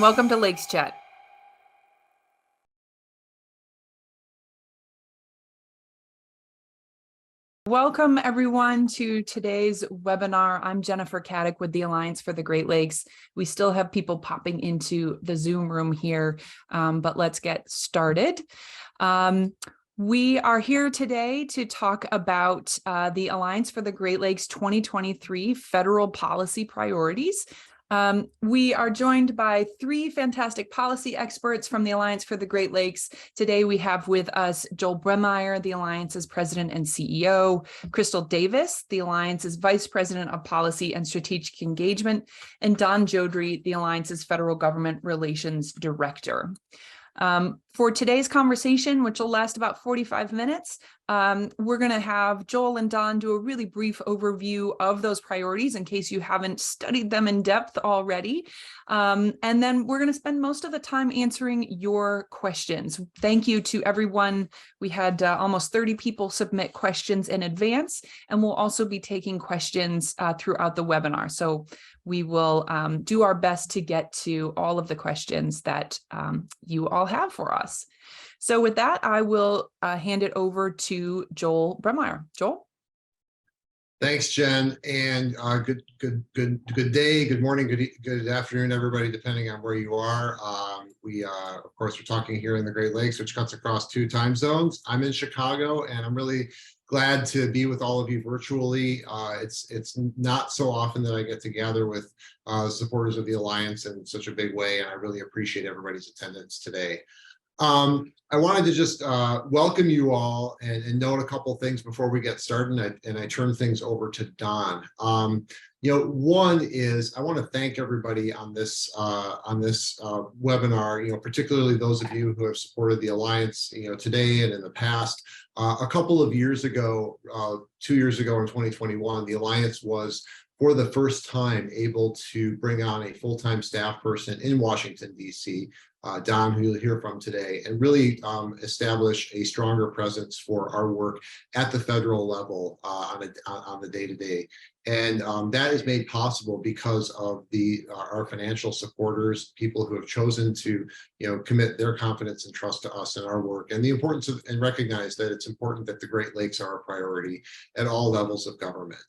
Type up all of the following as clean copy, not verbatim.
welcome to Lakes Chat. Welcome everyone to today's webinar. I'm Jennifer Caddick with the Alliance for the Great Lakes. We still have people popping into the Zoom room here, but let's get started. We are here today to talk about the Alliance for the Great Lakes 2023 federal policy priorities. We are joined by three fantastic policy experts from the Alliance for the Great Lakes. Today we have with us Joel Bremeier, the Alliance's President and CEO, Crystal Davis, the Alliance's Vice President of Policy and Strategic Engagement, and Don Jodry, the Alliance's Federal Government Relations Director. For today's conversation, which will last about 45 minutes, we're going to have Joel and Don do a really brief overview of those priorities in case you haven't studied them in depth already. And then we're going to spend most of the time answering your questions. Thank you to everyone. We had almost 30 people submit questions in advance, and we'll also be taking questions throughout the webinar. So we will do our best to get to all of the questions that you all have for us. So with that, I will hand it over to Joel Bremeier. Joel? Thanks, Jen, and good day, good morning, good afternoon, everybody, depending on where you are. Of course, we're talking here in the Great Lakes, which cuts across 2 time zones. I'm in Chicago, and I'm really glad to be with all of you virtually. It's not so often that I get to gather with supporters of the Alliance in such a big way, and I really appreciate everybody's attendance today. I wanted to just welcome you all and note a couple things before we get started, and I turn things over to Don. One is I want to thank everybody on this webinar. Particularly those of you who have supported the Alliance, today and in the past. A couple of years ago, 2 years ago in 2021, the Alliance was, for the first time, able to bring on a full-time staff person in Washington, D.C., Don, who you'll hear from today, and really establish a stronger presence for our work at the federal level on the day-to-day. And that is made possible because of our financial supporters, people who have chosen to commit their confidence and trust to us and our work, and the importance of, and recognize that it's important that the Great Lakes are a priority at all levels of government.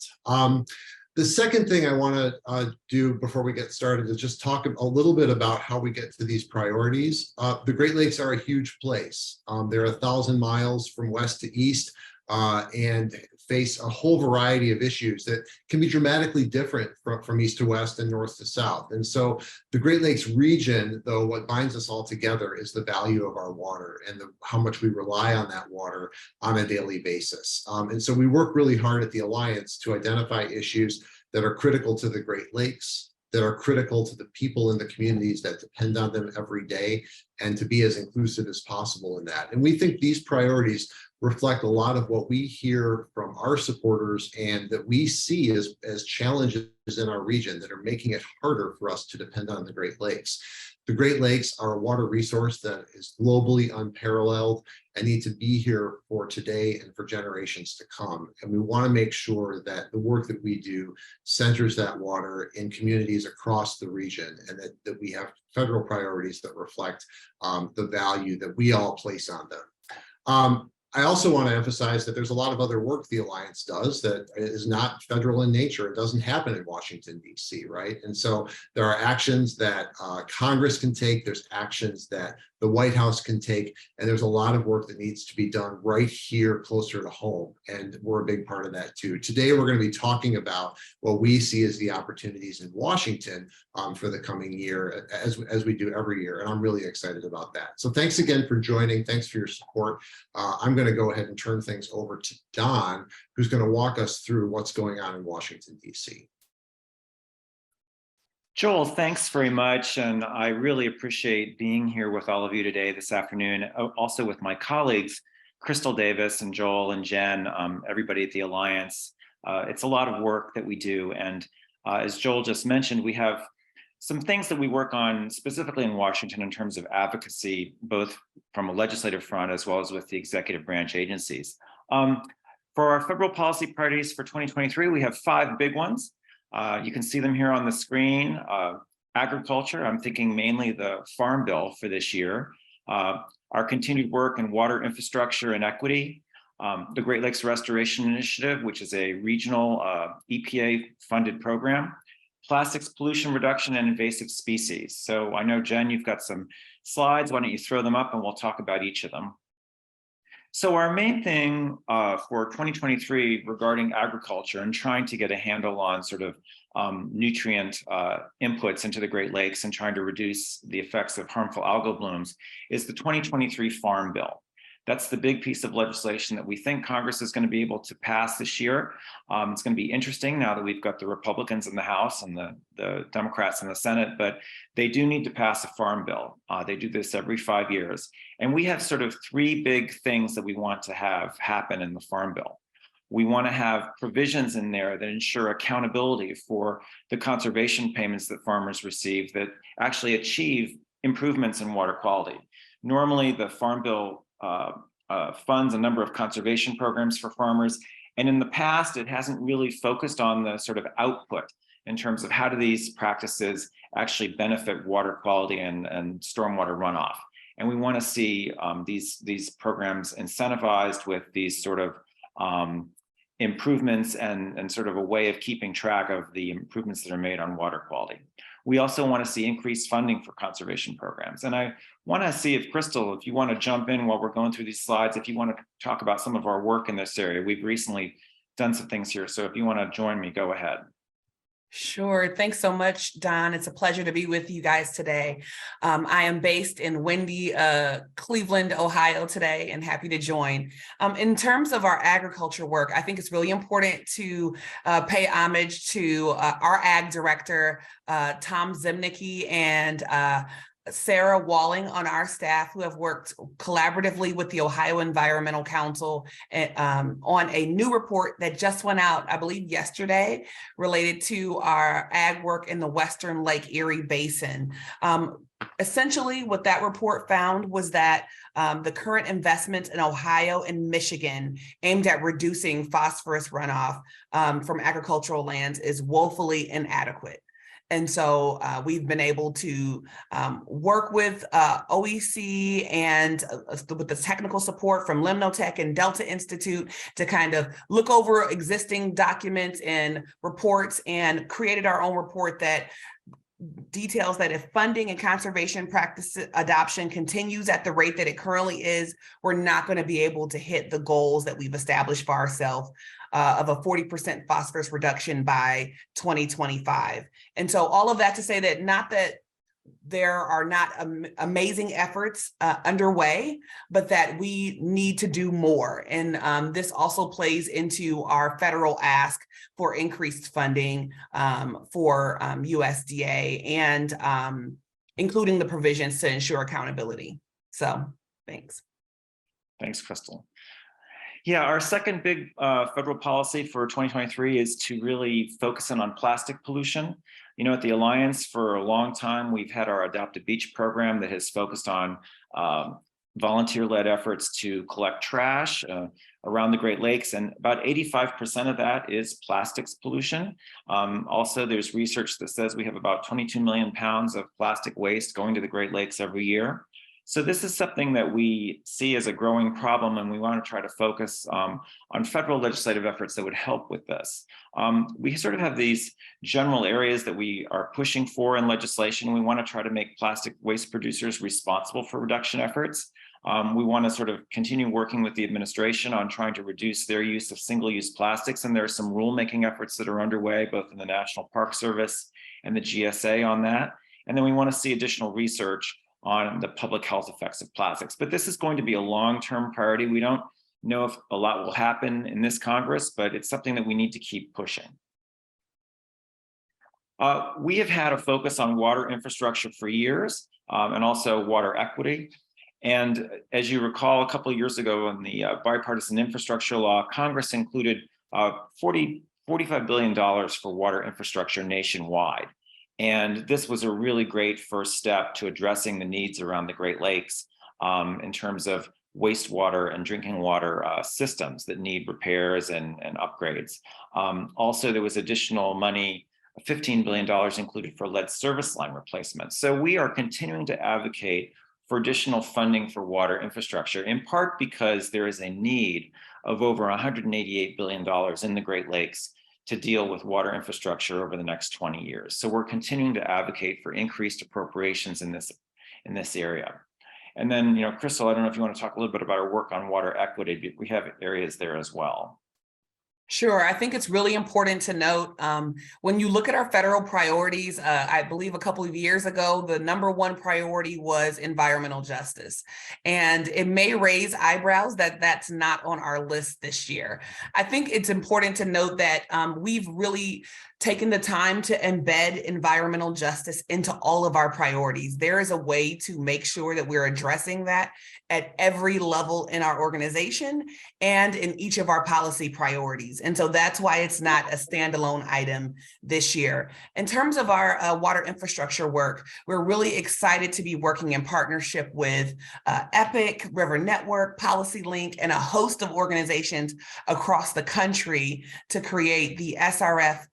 The second thing I want to do before we get started is just talk a little bit about how we get to these priorities. The Great Lakes are a huge place. They're 1,000 miles from west to east and face a whole variety of issues that can be dramatically different from east to west and north to south. And so the Great Lakes region, though, what binds us all together is the value of our water and how much we rely on that water on a daily basis. And so we work really hard at the Alliance to identify issues that are critical to the Great Lakes, that are critical to the people in the communities that depend on them every day, and to be as inclusive as possible in that. And we think these priorities reflect a lot of what we hear from our supporters and that we see as challenges in our region that are making it harder for us to depend on the Great Lakes. The Great Lakes are a water resource that is globally unparalleled and need to be here for today and for generations to come. And we want to make sure that the work that we do centers that water in communities across the region, and that we have federal priorities that reflect the value that we all place on them. I also want to emphasize that there's a lot of other work the Alliance does that is not federal in nature. It doesn't happen in Washington, D.C., right? And so there are actions that Congress can take, there's actions that the White House can take, and there's a lot of work that needs to be done right here closer to home, and we're a big part of that too. Today we're going to be talking about what we see as the opportunities in Washington for the coming year, as we do every year, and I'm really excited about that. So thanks again for joining, thanks for your support. I'm going to go ahead and turn things over to Don, who's going to walk us through what's going on in Washington, D.C. Joel, thanks very much. And I really appreciate being here with all of you today, this afternoon, also with my colleagues, Crystal Davis and Joel and Jen, everybody at the Alliance. It's a lot of work that we do. And as Joel just mentioned, we have some things that we work on specifically in Washington in terms of advocacy, both from a legislative front as well as with the executive branch agencies. For our federal policy priorities for 2023, we have 5 big ones. You can see them here on the screen. agriculture, I'm thinking mainly the Farm Bill for this year, our continued work in water infrastructure and equity, the Great Lakes Restoration Initiative, which is a regional EPA-funded program, plastics pollution reduction and invasive species. So I know, Jen, you've got some slides. Why don't you throw them up and we'll talk about each of them. So our main thing for 2023 regarding agriculture and trying to get a handle on sort of nutrient inputs into the Great Lakes and trying to reduce the effects of harmful algal blooms is the 2023 Farm Bill. That's the big piece of legislation that we think Congress is going to be able to pass this year. It's going to be interesting now that we've got the Republicans in the House and the Democrats in the Senate, but they do need to pass a farm bill. They do this every 5 years. And we have sort of three big things that we want to have happen in the farm bill. We want to have provisions in there that ensure accountability for the conservation payments that farmers receive that actually achieve improvements in water quality. Normally, the Farm Bill funds a number of conservation programs for farmers. And in the past, it hasn't really focused on the sort of output in terms of how do these practices actually benefit water quality and stormwater runoff. And we want to see these programs incentivized with these sort of improvements and sort of a way of keeping track of the improvements that are made on water quality. We also want to see increased funding for conservation programs. And I want to see if Crystal, if you want to jump in while we're going through these slides, if you want to talk about some of our work in this area. We've recently done some things here. So if you want to join me, go ahead. Sure. Thanks so much, Don. It's a pleasure to be with you guys today. I am based in windy Cleveland, Ohio today, and happy to join. In terms of our agriculture work, I think it's really important to pay homage to our ag director, Tom Zimnicki, and Sarah Walling on our staff, who have worked collaboratively with the Ohio Environmental Council on a new report that just went out, I believe yesterday, related to our ag work in the Western Lake Erie Basin. Essentially, what that report found was that the current investments in Ohio and Michigan aimed at reducing phosphorus runoff from agricultural lands is woefully inadequate. And so we've been able to work with OEC and with the technical support from Limnotech and Delta Institute to kind of look over existing documents and reports, and created our own report that details that if funding and conservation practice adoption continues at the rate that it currently is, we're not going to be able to hit the goals that we've established for ourselves of a 40% phosphorus reduction by 2025. And so all of that to say that not that there are not amazing efforts underway, but that we need to do more. And this also plays into our federal ask for increased funding for USDA and including the provisions to ensure accountability. So thanks. Thanks, Crystal. Yeah, our second big federal policy for 2023 is to really focus in on plastic pollution. You know, at the Alliance for a long time, we've had our Adopt a Beach program that has focused on volunteer-led efforts to collect trash around the Great Lakes, and about 85% of that is plastics pollution. Also, there's research that says we have about 22 million pounds of plastic waste going to the Great Lakes every year. So this is something that we see as a growing problem, and we want to try to focus on federal legislative efforts that would help with this. We sort of have these general areas that we are pushing for in legislation. We want to try to make plastic waste producers responsible for reduction efforts. We want to sort of continue working with the administration on trying to reduce their use of single-use plastics, and there are some rulemaking efforts that are underway, both in the National Park Service and the GSA on that. And then we want to see additional research on the public health effects of plastics. But this is going to be a long-term priority. We don't know if a lot will happen in this Congress, but it's something that we need to keep pushing. We have had a focus on water infrastructure for years, and also water equity. And as you recall, a couple of years ago in the bipartisan infrastructure law, Congress included $45 billion for water infrastructure nationwide. And this was a really great first step to addressing the needs around the Great Lakes in terms of wastewater and drinking water systems that need repairs and upgrades. Also, there was additional money $15 billion included for lead service line replacement. So we are continuing to advocate for additional funding for water infrastructure, in part because there is a need of over $188 billion in the Great Lakes to deal with water infrastructure over the next 20 years. So we're continuing to advocate for increased appropriations in this area. And then, Crystal, I don't know if you want to talk a little bit about our work on water equity. We have areas there as well. Sure. I think it's really important to note when you look at our federal priorities, I believe a couple of years ago, the #1 priority was environmental justice. And it may raise eyebrows that that's not on our list this year. I think it's important to note that we've really taken the time to embed environmental justice into all of our priorities. There is a way to make sure that we're addressing that at every level in our organization and in each of our policy priorities. And so that's why it's not a standalone item this year. In terms of our water infrastructure work, we're really excited to be working in partnership with EPIC, River Network, Policy Link, and a host of organizations across the country to create the SRF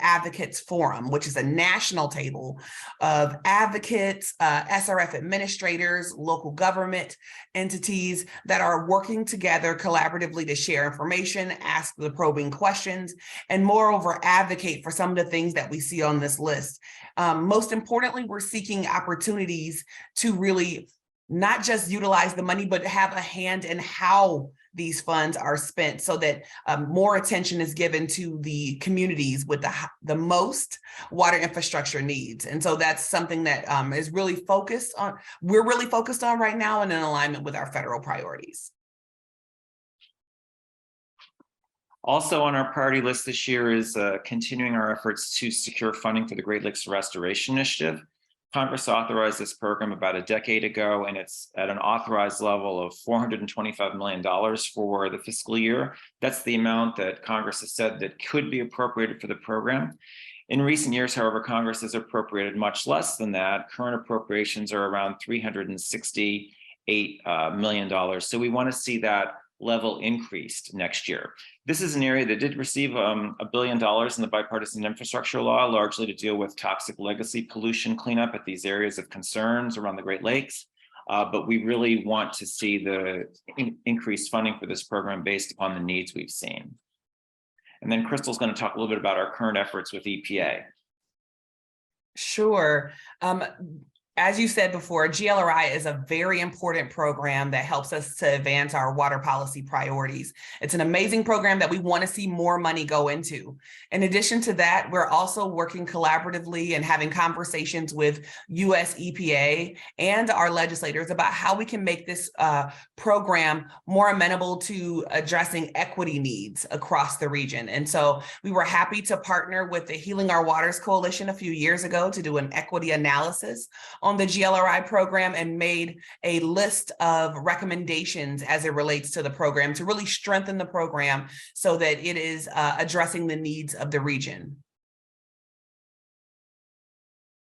Advocates Forum, which is a national table of advocates, SRF administrators, local government entities that are working together collaboratively to share information, ask the probing questions, and moreover, advocate for some of the things that we see on this list. Most importantly, we're seeking opportunities to really not just utilize the money, but have a hand in how these funds are spent so that more attention is given to the communities with the most water infrastructure needs. And so that's something that is really focused on, we're really focused on right now and in alignment with our federal priorities. Also on our priority list this year is continuing our efforts to secure funding for the Great Lakes Restoration Initiative. Congress authorized this program about a decade ago, and it's at an authorized level of $425 million for the fiscal year. That's the amount that Congress has said that could be appropriated for the program. In recent years, however, Congress has appropriated much less than that. Current appropriations are around $368 million. So we want to see that level increased next year. This is an area that did receive $1 billion in the bipartisan infrastructure law, largely to deal with toxic legacy pollution cleanup at these areas of concerns around the Great Lakes. But we really want to see the increased funding for this program based upon the needs we've seen. And then Crystal's going to talk a little bit about our current efforts with EPA. Sure. As you said before, GLRI is a very important program that helps us to advance our water policy priorities. It's an amazing program that we want to see more money go into. In addition to that, we're also working collaboratively and having conversations with US EPA and our legislators about how we can make this program more amenable to addressing equity needs across the region. And so we were happy to partner with the Healing Our Waters Coalition a few years ago to do an equity analysis on the GLRI program and made a list of recommendations as it relates to the program to really strengthen the program so that it is addressing the needs of the region.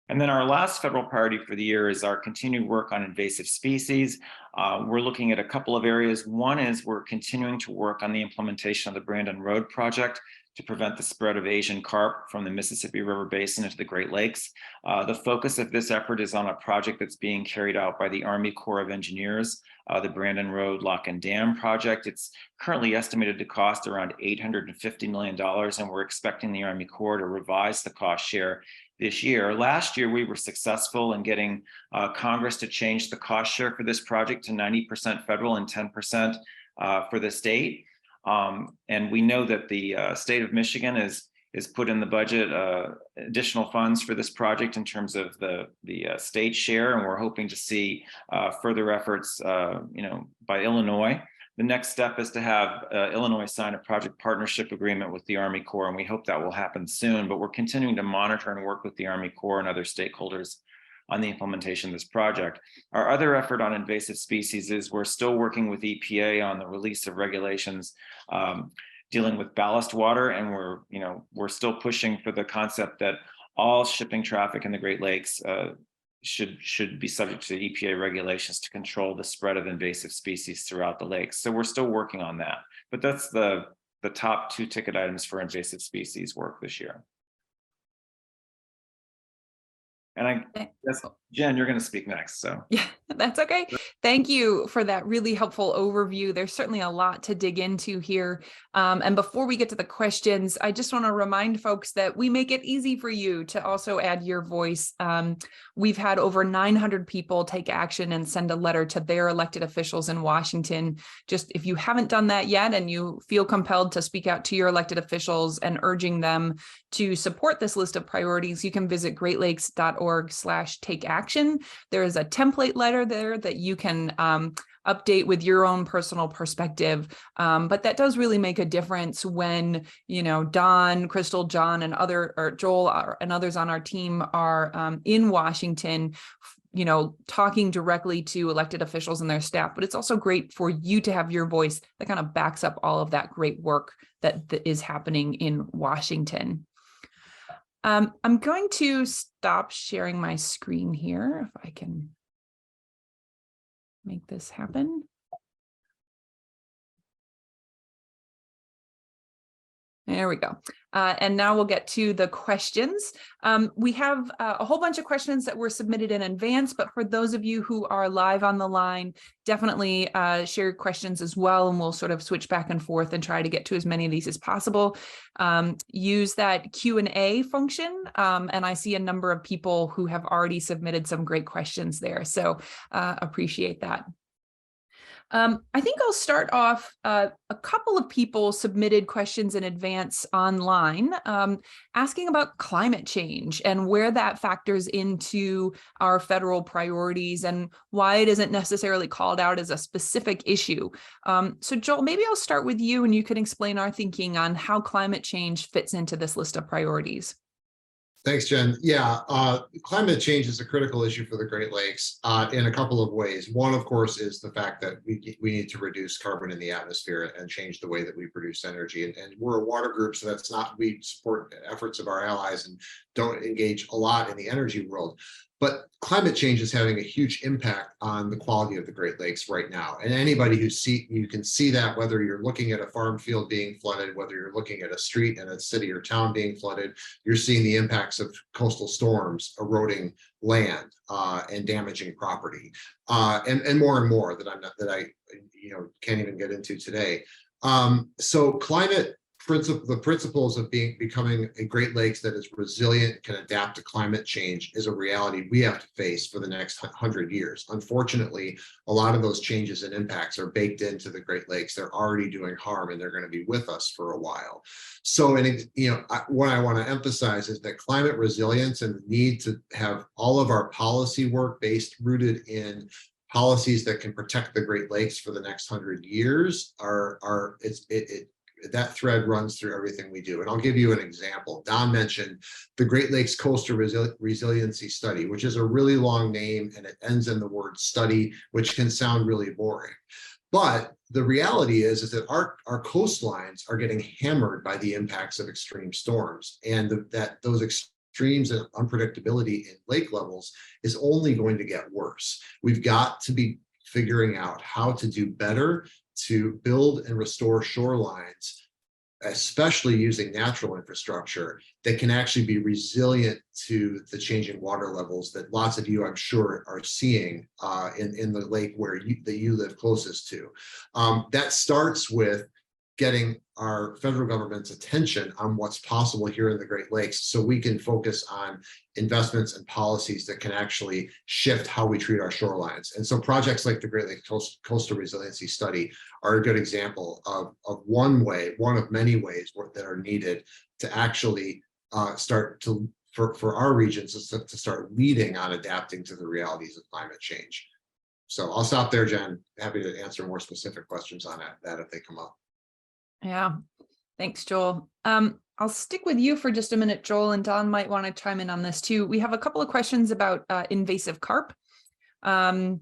And then our last federal priority for the year is our continued work on invasive species. We're looking at a couple of areas. One is we're continuing to work on the implementation of the Brandon Road project to prevent the spread of Asian carp from the Mississippi River Basin into the Great Lakes. The focus of this effort is on a project that's being carried out by the Army Corps of Engineers, the Brandon Road Lock and Dam project. It's currently estimated to cost around $850 million, and we're expecting the Army Corps to revise the cost share this year. Last year, we were successful in getting Congress to change the cost share for this project to 90% federal and 10% for the state. And we know that the state of Michigan is put in the budget additional funds for this project in terms of the state share, and we're hoping to see further efforts, by Illinois. The next step is to have Illinois sign a project partnership agreement with the Army Corps, and we hope that will happen soon. But we're continuing to monitor and work with the Army Corps and other stakeholders on the implementation of this project. Our other effort on invasive species is we're still working with EPA on the release of regulations dealing with ballast water, and we're still pushing for the concept that all shipping traffic in the Great Lakes should be subject to EPA regulations to control the spread of invasive species throughout the lakes. So we're still working on that, but that's the top 2 ticket items for invasive species work this year. And I guess, Jen, you're going to speak next. So yeah, that's okay. Thank you for that really helpful overview. There's certainly a lot to dig into here. And before we get to the questions, I just want to remind folks that we make it easy for you to also add your voice. We've had over 900 people take action and send a letter to their elected officials in Washington. Just if you haven't done that yet and you feel compelled to speak out to your elected officials and urging them to support this list of priorities, you can visit greatlakes.org/take action. There is a template letter there that you can update with your own personal perspective. But that does really make a difference when, Don, Crystal, John, and Joel and others on our team are in Washington, talking directly to elected officials and their staff. But it's also great for you to have your voice that kind of backs up all of that great work that is happening in Washington. I'm going to stop sharing my screen here if I can make this happen. There we go. And now we'll get to the questions. We have a whole bunch of questions that were submitted in advance, but for those of you who are live on the line, definitely share your questions as well, and we'll sort of switch back and forth and try to get to as many of these as possible. Use that Q&A function, and I see a number of people who have already submitted some great questions there, so appreciate that. I think I'll start off, a couple of people submitted questions in advance online, asking about climate change and where that factors into our federal priorities and why it isn't necessarily called out as a specific issue. So Joel, maybe I'll start with you and you can explain our thinking on how climate change fits into this list of priorities. Thanks, Jen. Yeah, climate change is a critical issue for the Great Lakes in a couple of ways. One, of course, is the fact that we need to reduce carbon in the atmosphere and change the way that we produce energy. And we're a water group, so that's not, we support efforts of our allies and don't engage a lot in the energy world. But climate change is having a huge impact on the quality of the Great Lakes right now. And anybody you can see that whether you're looking at a farm field being flooded, whether you're looking at a street in a city or town being flooded, you're seeing the impacts of coastal storms eroding land and damaging property, and more that I can't even get into today. So the principles of becoming a Great Lakes that is resilient, can adapt to climate change is a reality we have to face for the next 100 years. Unfortunately, a lot of those changes and impacts are baked into the Great Lakes. They're already doing harm and they're going to be with us for a while. So, what I want to emphasize is that climate resilience and the need to have all of our policy work rooted in policies that can protect the Great Lakes for the next 100 years that thread runs through everything we do. And I'll give you an example. Don mentioned the Great Lakes Coastal Resiliency Study, which is a really long name and it ends in the word study, which can sound really boring. But the reality is that our coastlines are getting hammered by the impacts of extreme storms, and those extremes and unpredictability in lake levels is only going to get worse. We've got to be figuring out how to do better to build and restore shorelines, especially using natural infrastructure that can actually be resilient to the changing water levels that lots of you, I'm sure, are seeing in the lake that you live closest to. That starts with getting our federal government's attention on what's possible here in the Great Lakes so we can focus on investments and policies that can actually shift how we treat our shorelines. And so projects like the Great Lakes Coastal Resiliency Study are a good example of one of many ways that are needed to actually for our regions to start leading on adapting to the realities of climate change. So I'll stop there, Jen. Happy to answer more specific questions on that if they come up. Yeah, thanks, Joel. I'll stick with you for just a minute, Joel, and Don might want to chime in on this too. We have a couple of questions about invasive carp. And,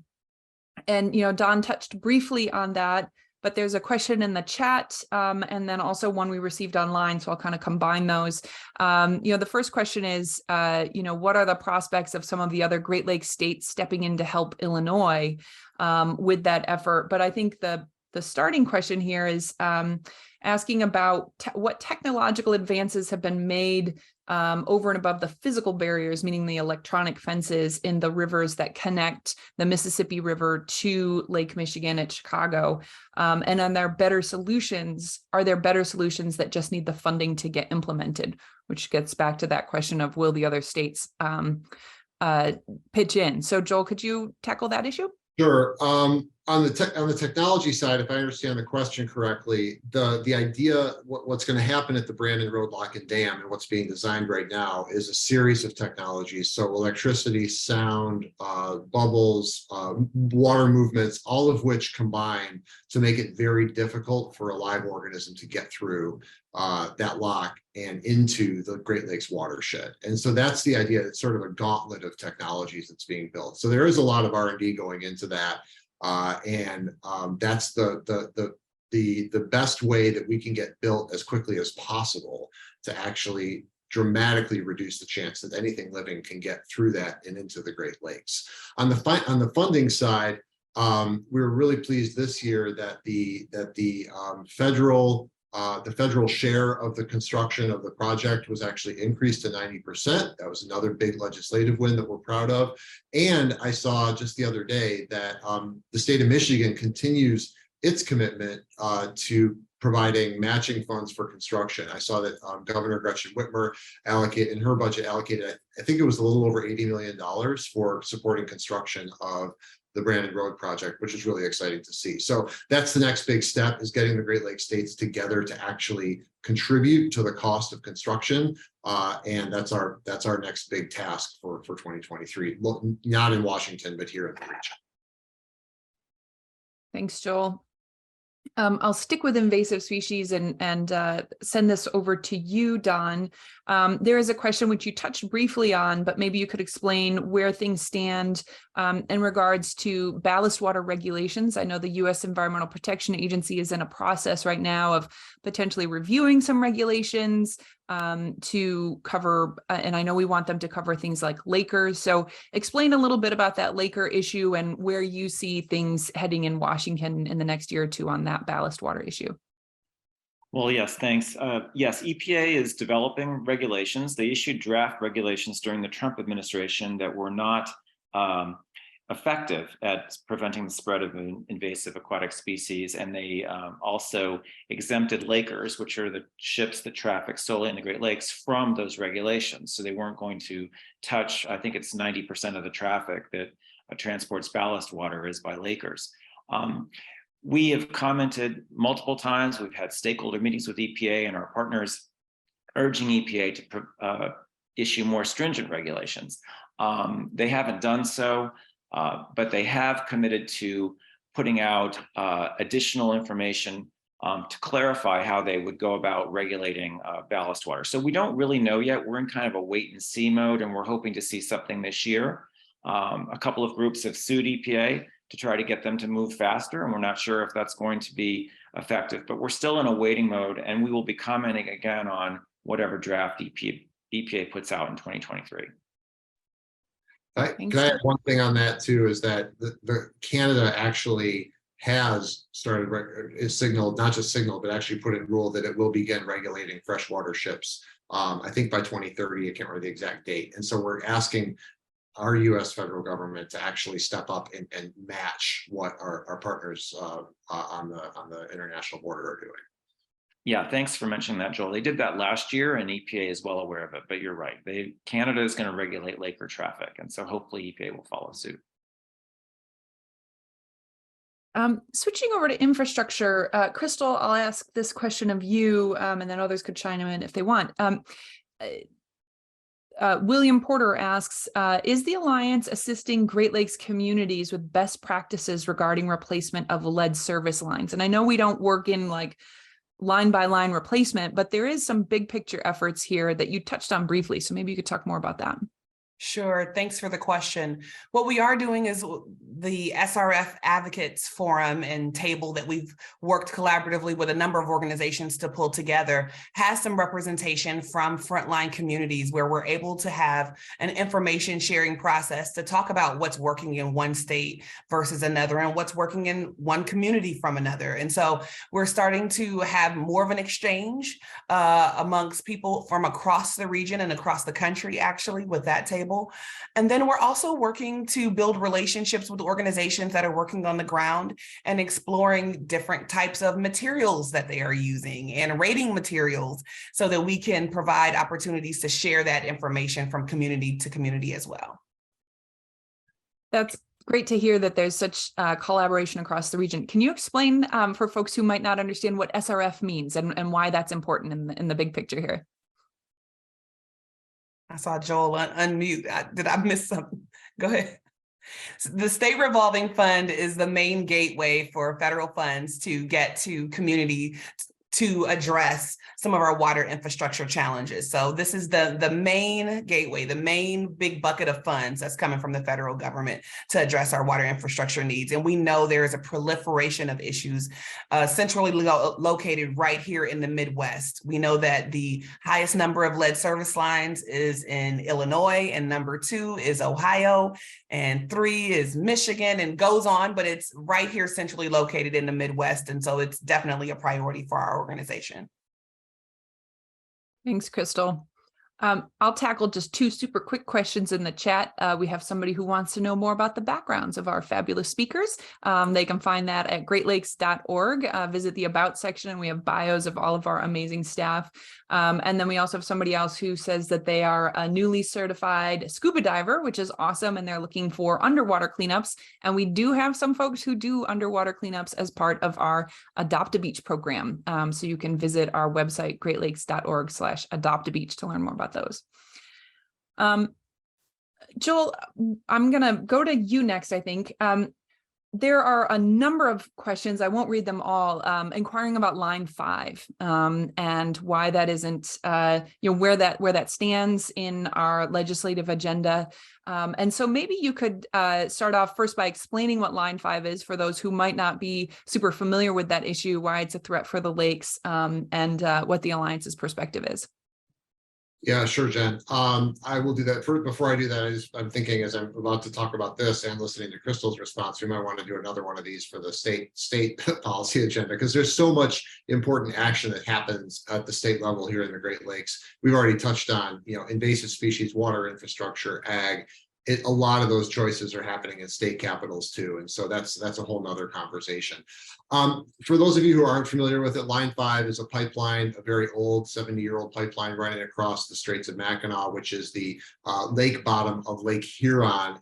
Don touched briefly on that, but there's a question in the chat and then also one we received online. So I'll kind of combine those. The first question is, what are the prospects of some of the other Great Lakes states stepping in to help Illinois with that effort? But I think the the starting question here is asking about what technological advances have been made over and above the physical barriers, meaning the electronic fences in the rivers that connect the Mississippi River to Lake Michigan at Chicago. And are there better solutions that just need the funding to get implemented? Which gets back to that question of, will the other states pitch in? So Joel, could you tackle that issue? Sure. On the technology side, if I understand the question correctly, the idea, what's going to happen at the Brandon Road Lock and Dam and what's being designed right now is a series of technologies. So electricity, sound, bubbles, water movements, all of which combine to make it very difficult for a live organism to get through that lock and into the Great Lakes watershed. And so that's the idea. It's sort of a gauntlet of technologies that's being built. So there is a lot of R&D going into that. That's the best way that we can get built as quickly as possible to actually dramatically reduce the chance that anything living can get through that and into the Great Lakes. On the funding side, we were really pleased this year that the federal share of the construction of the project was actually increased to 90%. That was another big legislative win that we're proud of. And I saw just the other day that the state of Michigan continues its commitment to providing matching funds for construction. I saw that Governor Gretchen Whitmer in her budget allocated, I think it was a little over $80 million for supporting construction of the Brandon Road project, which is really exciting to see. So that's the next big step, is getting the Great Lakes states together to actually contribute to the cost of construction. And that's our next big task for 2023. Well, not in Washington, but here in the region. Thanks, Joel. I'll stick with invasive species and send this over to you, Don. There is a question which you touched briefly on, but maybe you could explain where things stand in regards to ballast water regulations. I know the U.S. Environmental Protection Agency is in a process right now of potentially reviewing some regulations to cover, and I know we want them to cover things like Lakers. So explain a little bit about that Laker issue and where you see things heading in Washington in the next year or two on that ballast water issue. Well, yes, thanks. Yes, EPA is developing regulations. They issued draft regulations during the Trump administration that were not effective at preventing the spread of invasive aquatic species. And they also exempted Lakers, which are the ships that traffic solely in the Great Lakes, from those regulations. So they weren't going to touch, I think it's 90% of the traffic that transports ballast water is by Lakers. We have commented multiple times. We've had stakeholder meetings with EPA and our partners urging EPA to issue more stringent regulations. They haven't done so, but they have committed to putting out additional information to clarify how they would go about regulating ballast water. So we don't really know yet. We're in kind of a wait and see mode, and we're hoping to see something this year. A couple of groups have sued EPA to try to get them to move faster, and we're not sure if that's going to be effective, but we're still in a waiting mode, and we will be commenting again on whatever draft EPA puts out in 2023. Can I add one thing on that too, is that the Canada actually has started, is signaled, not just signaled, but actually put in rule that it will begin regulating freshwater ships. I think by 2030, I can't remember the exact date. And so we're asking our U.S. federal government to actually step up and match what our partners on the international border are doing. Yeah, thanks for mentioning that, Joel. They did that last year, and EPA is well aware of it, but you're right. Canada is going to regulate Laker traffic, and so hopefully EPA will follow suit. Switching over to infrastructure, Crystal, I'll ask this question of you, and then others could chime in if they want. William Porter asks, is the Alliance assisting Great Lakes communities with best practices regarding replacement of lead service lines? And I know we don't work in like line by line replacement, but there is some big picture efforts here that you touched on briefly. So maybe you could talk more about that. Sure. Thanks for the question. What we are doing is the SRF Advocates Forum and table that we've worked collaboratively with a number of organizations to pull together has some representation from frontline communities where we're able to have an information sharing process to talk about what's working in one state versus another and what's working in one community from another. And so we're starting to have more of an exchange amongst people from across the region and across the country, actually, with that table. And then we're also working to build relationships with organizations that are working on the ground and exploring different types of materials that they are using and rating materials so that we can provide opportunities to share that information from community to community as well. That's great to hear that there's such collaboration across the region. Can you explain for folks who might not understand what SRF means and why that's important in the big picture here? I saw Joel unmute. Did I miss something? Go ahead. The State Revolving Fund is the main gateway for federal funds to get to community to address some of our water infrastructure challenges. So this is the main gateway, the main big bucket of funds that's coming from the federal government to address our water infrastructure needs. And we know there is a proliferation of issues centrally located right here in the Midwest. We know that the highest number of lead service lines is in Illinois, and number 2 is Ohio, and 3 is Michigan, and goes on, but it's right here centrally located in the Midwest. And so it's definitely a priority for our organization. Thanks, Crystal. I'll tackle just 2 super quick questions in the chat. We have somebody who wants to know more about the backgrounds of our fabulous speakers. They can find that at greatlakes.org. Visit the About section, and we have bios of all of our amazing staff. And then we also have somebody else who says that they are a newly certified scuba diver, which is awesome, and they're looking for underwater cleanups. And we do have some folks who do underwater cleanups as part of our Adopt a Beach program. So you can visit our website, greatlakes.org/adopt-a-beach to learn more about those. Joel, I'm going to go to you next, I think. There are a number of questions, I won't read them all, inquiring about line 5 and why that isn't, where that stands in our legislative agenda. And so maybe you could start off first by explaining what line 5 is for those who might not be super familiar with that issue, why it's a threat for the lakes, and what the Alliance's perspective is. Yeah, sure, Jen. I will do that. Before I do that, I'm thinking as I'm about to talk about this and listening to Crystal's response, we might want to do another one of these for the state policy agenda, because there's so much important action that happens at the state level here in the Great Lakes. We've already touched on, invasive species, water infrastructure, ag. A lot of those choices are happening in state capitals too. And so that's a whole nother conversation. For those of you who aren't familiar with it, Line 5 is a pipeline, a very old 70-year-old pipeline running across the Straits of Mackinac, which is the lake bottom of Lake Huron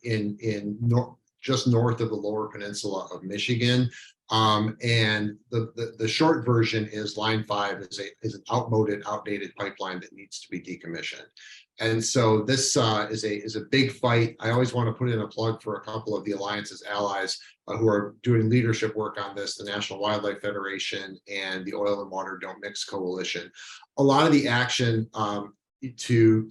just north of the Lower Peninsula of Michigan. And the short version is Line 5 is an outdated pipeline that needs to be decommissioned. And so this is a big fight. I always want to put in a plug for a couple of the Alliance's allies who are doing leadership work on this, the National Wildlife Federation and the Oil and Water Don't Mix Coalition. A lot of the action to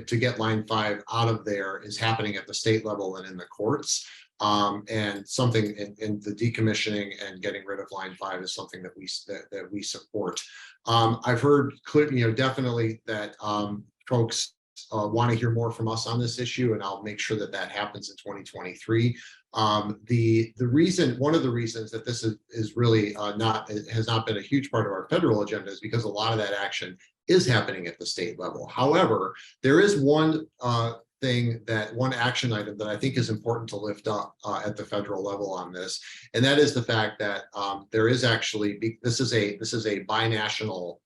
get Line 5 out of there is happening at the state level and in the courts. And something in the decommissioning and getting rid of Line 5 is something that we support. I've heard definitely that folks want to hear more from us on this issue, and I'll make sure that happens in 2023. One of the reasons that this is really has not been a huge part of our federal agenda is because a lot of that action is happening at the state level. However, there is one action item that I think is important to lift up at the federal level on this, and that is the fact that there is actually this is a binational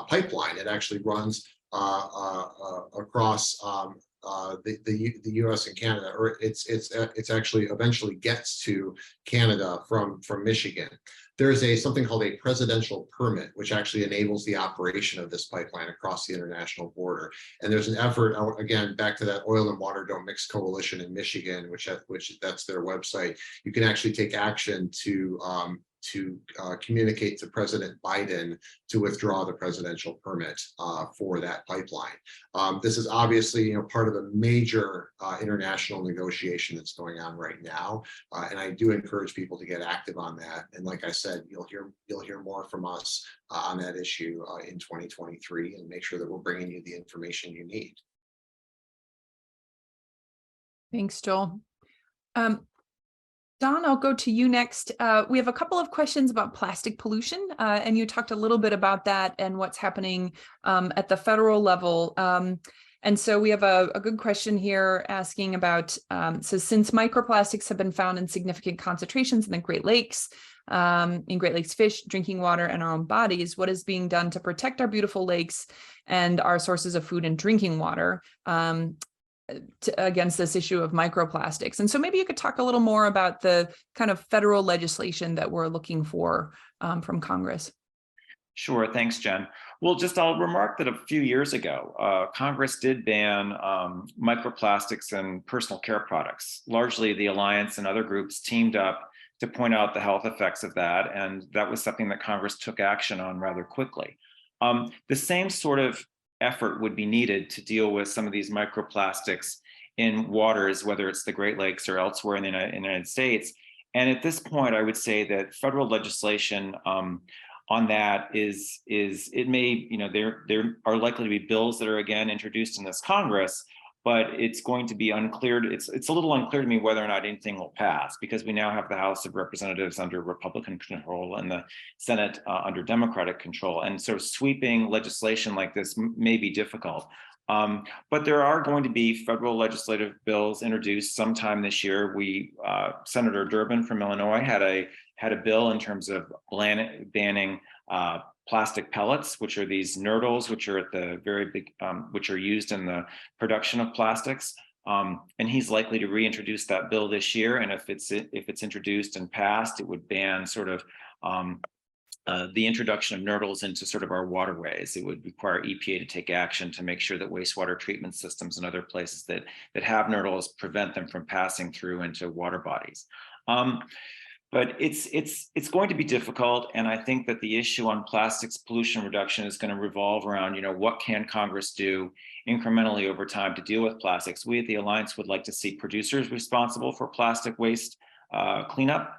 pipeline. It actually runs across the U.S. and Canada, or it's actually eventually gets to Canada from Michigan. There's something called a presidential permit, which actually enables the operation of this pipeline across the international border. And there's an effort, again, back to that Oil and Water Don't Mix Coalition in Michigan, which that's their website. You can actually take action to to communicate to President Biden to withdraw the presidential permit for that pipeline. This is obviously, part of a major international negotiation that's going on right now, and I do encourage people to get active on that. And like I said, you'll hear more from us on that issue in 2023, and make sure that we're bringing you the information you need. Thanks, Joel. Don, I'll go to you next. We have a couple of questions about plastic pollution, and you talked a little bit about that and what's happening at the federal level. And so we have a good question here asking about, so since microplastics have been found in significant concentrations in the Great Lakes, in Great Lakes fish, drinking water, and our own bodies, what is being done to protect our beautiful lakes and our sources of food and drinking water against this issue of microplastics? And so maybe you could talk a little more about the kind of federal legislation that we're looking for from Congress. Sure, thanks, Jen. Well, I'll remark that a few years ago, Congress did ban microplastics in personal care products. Largely, the Alliance and other groups teamed up to point out the health effects of that, and that was something that Congress took action on rather quickly. The same sort of effort would be needed to deal with some of these microplastics in waters, whether it's the Great Lakes or elsewhere in the United States. And at this point, I would say that federal legislation on that it may, there are likely to be bills that are again introduced in this Congress, but it's going to be unclear. It's a little unclear to me whether or not anything will pass, because we now have the House of Representatives under Republican control and the Senate under Democratic control. And so sweeping legislation like this may be difficult. But there are going to be federal legislative bills introduced sometime this year. Senator Durbin from Illinois had a bill in terms of banning plastic pellets, which are these nurdles, which are at the very big, which are used in the production of plastics. And he's likely to reintroduce that bill this year. And if it's introduced and passed, it would ban sort of the introduction of nurdles into sort of our waterways. It would require EPA to take action to make sure that wastewater treatment systems and other places that have nurdles prevent them from passing through into water bodies. But it's going to be difficult, and I think that the issue on plastics pollution reduction is going to revolve around, what can Congress do incrementally over time to deal with plastics. We at the Alliance would like to see producers responsible for plastic waste cleanup,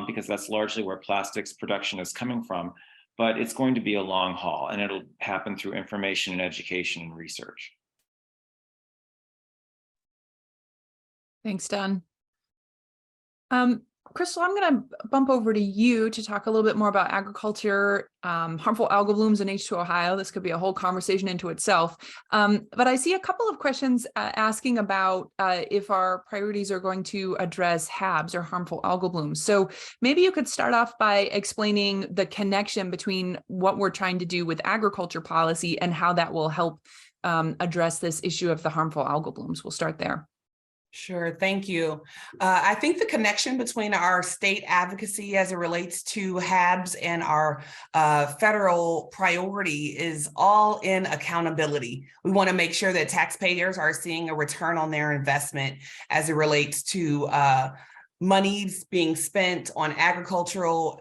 because that's largely where plastics production is coming from. But it's going to be a long haul, and it'll happen through information and education and research. Thanks, Don. Crystal, I'm going to bump over to you to talk a little bit more about agriculture, harmful algal blooms in H2 Ohio. This could be a whole conversation into itself. But I see a couple of questions asking about if our priorities are going to address HABs or harmful algal blooms. So maybe you could start off by explaining the connection between what we're trying to do with agriculture policy and how that will help address this issue of the harmful algal blooms. We'll start there. Sure, thank you. I think the connection between our state advocacy as it relates to HABs and our federal priority is all in accountability. We want to make sure that taxpayers are seeing a return on their investment as it relates to monies being spent on agricultural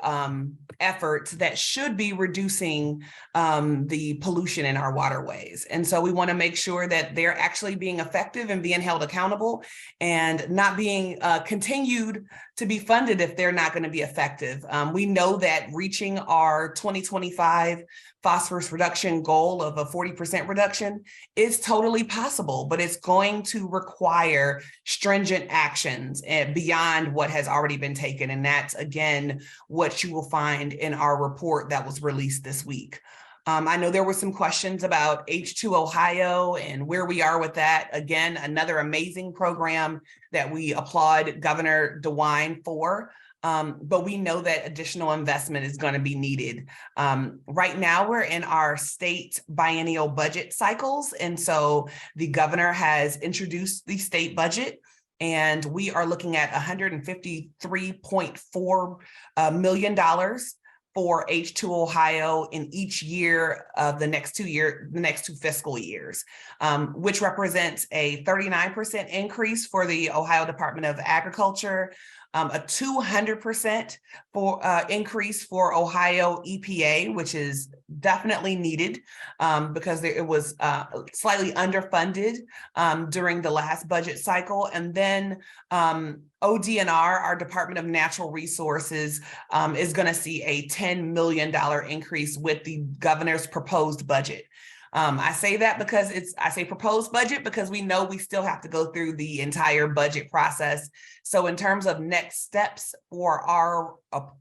efforts that should be reducing the pollution in our waterways. And so we want to make sure that they're actually being effective and being held accountable and not being continued to be funded if they're not going to be effective. We know that reaching our 2025 phosphorus reduction goal of a 40% reduction is totally possible, but it's going to require stringent actions beyond what has already been taken. And that's, again, what you will find in our report that was released this week. I know there were some questions about H2 Ohio and where we are with that. Again, another amazing program that we applaud Governor DeWine for. But we know that additional investment is going to be needed. Right now, we're in our state biennial budget cycles. And so the governor has introduced the state budget, and we are looking at $153.4 million for H2 Ohio in each year of the next two fiscal years, which represents a 39% increase for the Ohio Department of Agriculture, a 200% for increase for Ohio EPA, which is definitely needed because it was slightly underfunded during the last budget cycle. And then ODNR, our Department of Natural Resources, is going to see a $10 million increase with the governor's proposed budget. I say that because I say proposed budget because we know we still have to go through the entire budget process. So in terms of next steps for our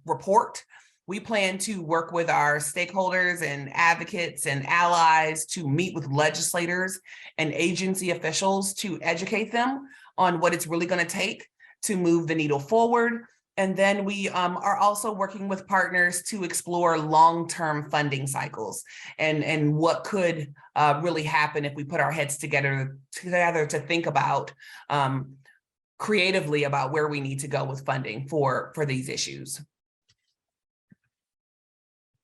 report, we plan to work with our stakeholders and advocates and allies to meet with legislators and agency officials to educate them on what it's really going to take to move the needle forward. And then we are also working with partners to explore long-term funding cycles and what could really happen if we put our heads together to think about creatively about where we need to go with funding for these issues.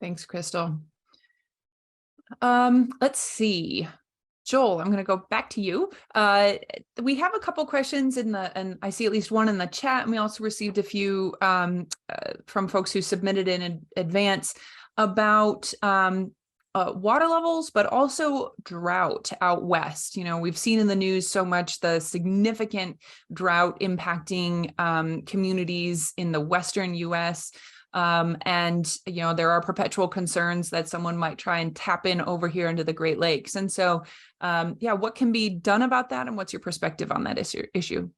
Thanks, Crystal. Let's see. Joel, I'm going to go back to you. We have a couple questions and I see at least one in the chat, and we also received a few from folks who submitted in advance about water levels, but also drought out west. You know, we've seen in the news so much the significant drought impacting communities in the Western US. And, you know, there are perpetual concerns that someone might try and tap in over here into the Great Lakes. And so, yeah, what can be done about that? And what's your perspective on that issue?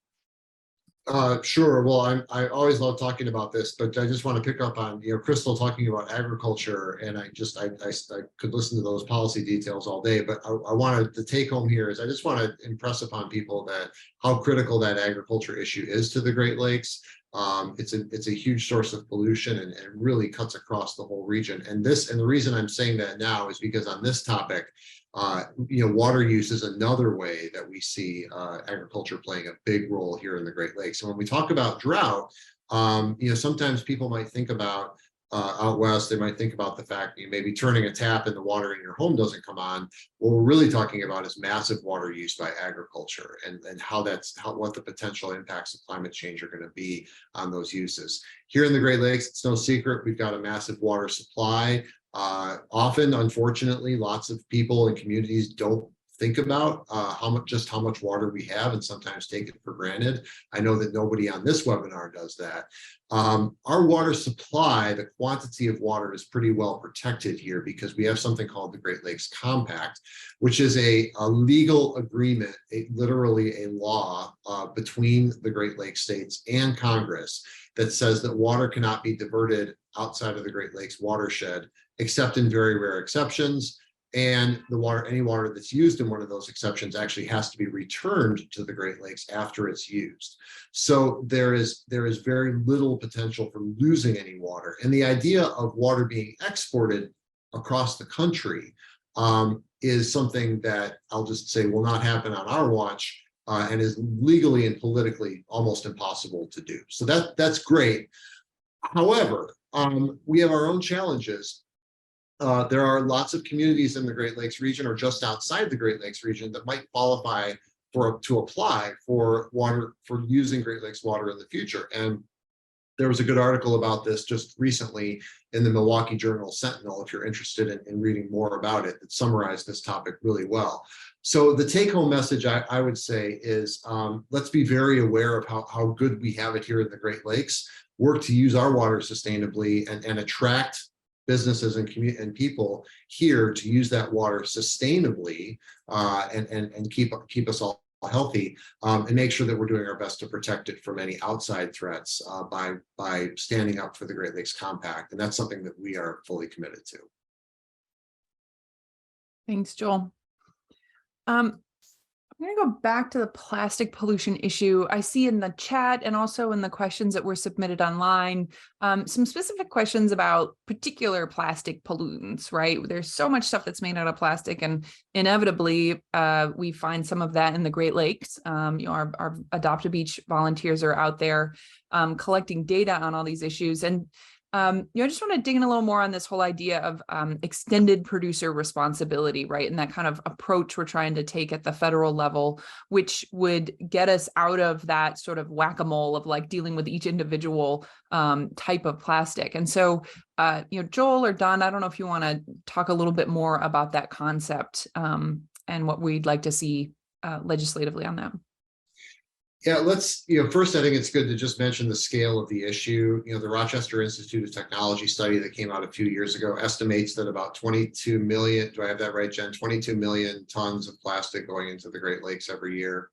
Sure. Well, I always love talking about this, but I just want to pick up on, Crystal talking about agriculture, and I could listen to those policy details all day, but I wanted to take home here is I just want to impress upon people that how critical that agriculture issue is to the Great Lakes. It's a huge source of pollution and really cuts across the whole region. And the reason I'm saying that now is because on this topic, water use is another way that we see agriculture playing a big role here in the Great Lakes. And when we talk about drought, sometimes people might think about out west, they might think about the fact that you may be turning a tap and the water in your home doesn't come on. What we're really talking about is massive water use by agriculture and what the potential impacts of climate change are going to be on those uses. Here in the Great Lakes, it's no secret we've got a massive water supply. Often, unfortunately, lots of people and communities don't think about how much water we have and sometimes take it for granted. I know that nobody on this webinar does that. Our water supply, the quantity of water is pretty well protected here because we have something called the Great Lakes Compact, which is a legal agreement, literally a law between the Great Lakes states and Congress that says that water cannot be diverted outside of the Great Lakes watershed, except in very rare exceptions. And any water that's used in one of those exceptions actually has to be returned to the Great Lakes after it's used. So there is very little potential for losing any water. And the idea of water being exported across the country is something that I'll just say will not happen on our watch and is legally and politically almost impossible to do. So that's great. However, we have our own challenges. There are lots of communities in the Great Lakes region or just outside the Great Lakes region that might qualify to apply for using Great Lakes water in the future. And there was a good article about this just recently in the Milwaukee Journal Sentinel, if you're interested in reading more about it, that summarized this topic really well. So the take-home message I would say is let's be very aware of how good we have it here in the Great Lakes, work to use our water sustainably and attract businesses and people here to use that water sustainably and keep us all healthy and make sure that we're doing our best to protect it from any outside threats by standing up for the Great Lakes Compact. And that's something that we are fully committed to. Thanks, Joel. I'm going to go back to the plastic pollution issue. I see in the chat and also in the questions that were submitted online, some specific questions about particular plastic pollutants, right? There's so much stuff that's made out of plastic, and inevitably we find some of that in the Great Lakes. Our Adopt a Beach volunteers are out there collecting data on all these issues. And I just want to dig in a little more on this whole idea of extended producer responsibility, right? And that kind of approach we're trying to take at the federal level, which would get us out of that sort of whack-a-mole of like dealing with each individual type of plastic. And so, Joel or Don, I don't know if you want to talk a little bit more about that concept and what we'd like to see legislatively on that. Yeah, let's, first, I think it's good to just mention the scale of the issue. The Rochester Institute of Technology study that came out a few years ago estimates that about 22 million, do I have that right, Jen? 22 million tons of plastic going into the Great Lakes every year.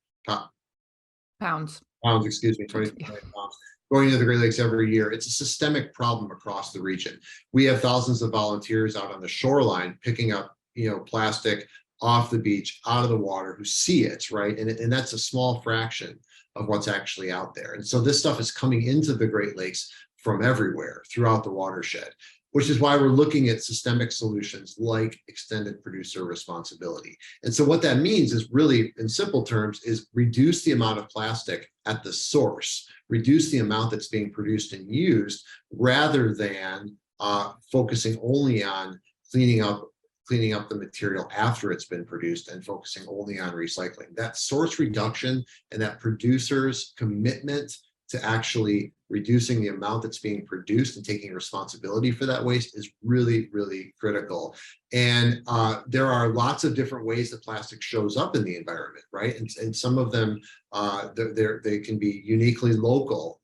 Pounds, excuse me, 22 million pounds going into the Great Lakes every year. It's a systemic problem across the region. We have thousands of volunteers out on the shoreline picking up, plastic off the beach, out of the water, who see it, right? And that's a small fraction of what's actually out there. And so this stuff is coming into the Great Lakes from everywhere throughout the watershed, which is why we're looking at systemic solutions like extended producer responsibility. And so what that means is really, in simple terms, is reduce the amount of plastic at the source, reduce the amount that's being produced and used, rather than focusing only on cleaning up the material after it's been produced and focusing only on recycling. That source reduction and that producer's commitment to actually reducing the amount that's being produced and taking responsibility for that waste is really, really critical. And there are lots of different ways that plastic shows up in the environment, right? And some of them, they can be uniquely local.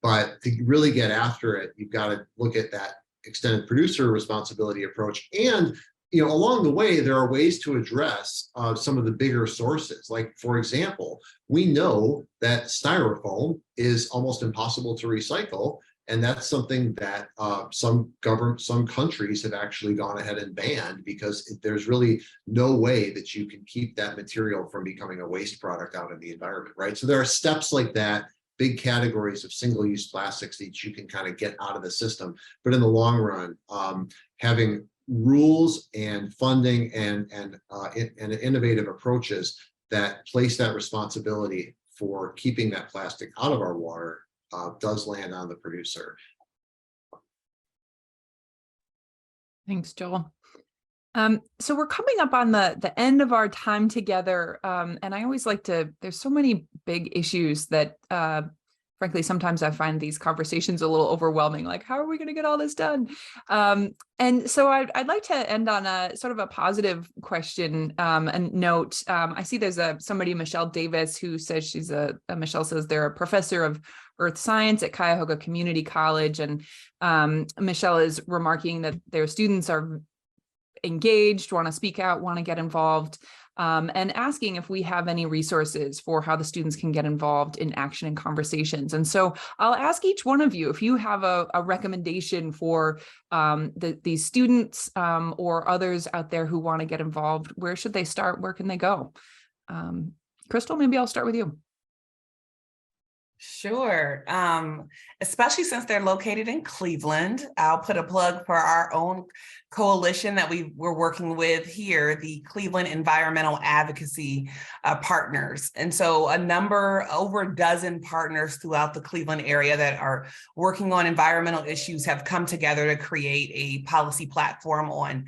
But to really get after it, you've got to look at that extended producer responsibility approach. And along the way, there are ways to address some of the bigger sources. Like, for example, we know that styrofoam is almost impossible to recycle, and that's something that some countries have actually gone ahead and banned, because there's really no way that you can keep that material from becoming a waste product out in the environment, right? So there are steps like that, big categories of single-use plastics that you can kind of get out of the system. But in the long run, having rules and funding and innovative approaches that place that responsibility for keeping that plastic out of our water does land on the producer. Thanks, Joel. So we're coming up on the end of our time together. And I always like to, there's so many big issues that frankly, sometimes I find these conversations a little overwhelming, like, how are we going to get all this done? And so I'd like to end on a sort of a positive question and note. I see there's somebody, Michelle Davis, who says Michelle says they're a professor of earth science at Cuyahoga Community College. And Michelle is remarking that their students are engaged, want to speak out, want to get involved. And asking if we have any resources for how the students can get involved in action and conversations. And so I'll ask each one of you if you have a recommendation for these students or others out there who want to get involved. Where should they start? Where can they go? Crystal, maybe I'll start with you. Sure. Especially since they're located in Cleveland, I'll put a plug for our own coalition that we're working with here, the Cleveland Environmental Advocacy Partners. And so over a dozen partners throughout the Cleveland area that are working on environmental issues have come together to create a policy platform on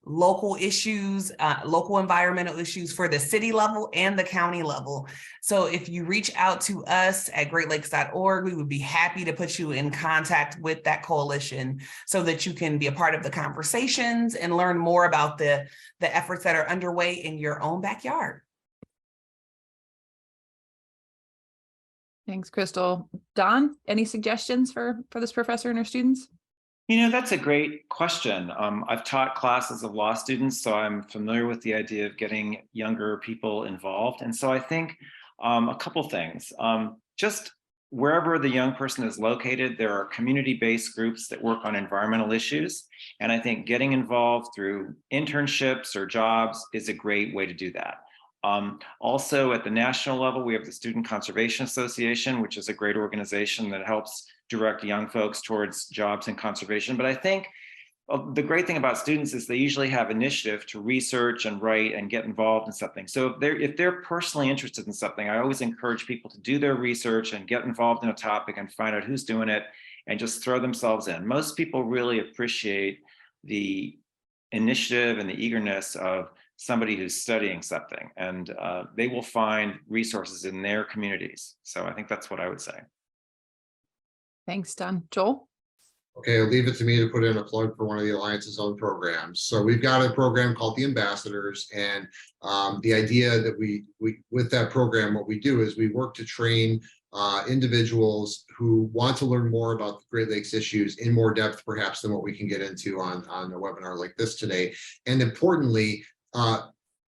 local issues, local environmental issues for the city level and the county level. So if you reach out to us at greatlakes.org, we would be happy to put you in contact with that coalition so that you can be a part of the conversations and learn more about the efforts that are underway in your own backyard. Thanks, Crystal. Don, any suggestions for this professor and her students? That's a great question. I've taught classes of law students, so I'm familiar with the idea of getting younger people involved. And so I think a couple things. Just wherever the young person is located, there are community-based groups that work on environmental issues. And I think getting involved through internships or jobs is a great way to do that. Also, at the national level, we have the Student Conservation Association, which is a great organization that helps direct young folks towards jobs in conservation. But I think the great thing about students is they usually have initiative to research and write and get involved in something. So if they're personally interested in something, I always encourage people to do their research and get involved in a topic and find out who's doing it and just throw themselves in. Most people really appreciate the initiative and the eagerness of somebody who's studying something, and they will find resources in their communities. So I think that's what I would say. Thanks, Don. Joel? Okay, I'll leave it to me to put in a plug for one of the Alliance's own programs. So we've got a program called the Ambassadors, and the idea that we with that program, what we do is we work to train individuals who want to learn more about the Great Lakes issues in more depth, perhaps, than what we can get into on a webinar like this today. And importantly,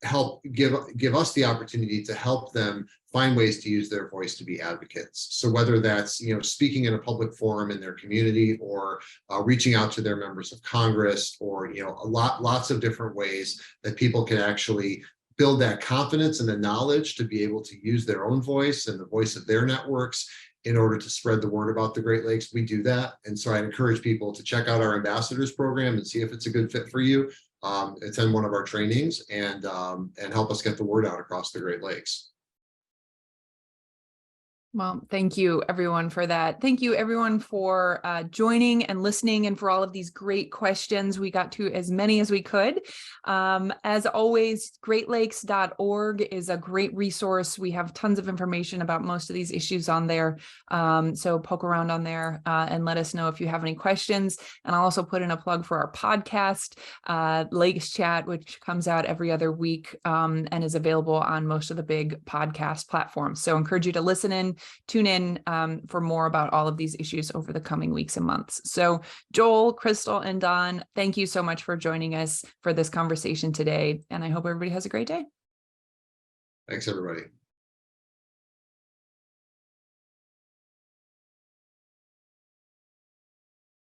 help give us the opportunity to help them find ways to use their voice to be advocates. So whether that's, speaking in a public forum in their community, or reaching out to their members of Congress, or, lots of different ways that people can actually build that confidence and the knowledge to be able to use their own voice and the voice of their networks in order to spread the word about the Great Lakes. We do that. And so I encourage people to check out our Ambassadors program and see if it's a good fit for you. Attend one of our trainings and help us get the word out across the Great Lakes. Well, thank you everyone for that. Thank you everyone for joining and listening, and for all of these great questions. We got to as many as we could. As always, greatlakes.org is a great resource. We have tons of information about most of these issues on there. So poke around on there and let us know if you have any questions. And I'll also put in a plug for our podcast, Lakes Chat, which comes out every other week and is available on most of the big podcast platforms. So I encourage you to listen in, tune in for more about all of these issues over the coming weeks and months. So Joel, Crystal, and Don, thank you so much for joining us for this conversation today. And I hope everybody has a great day. Thanks, everybody.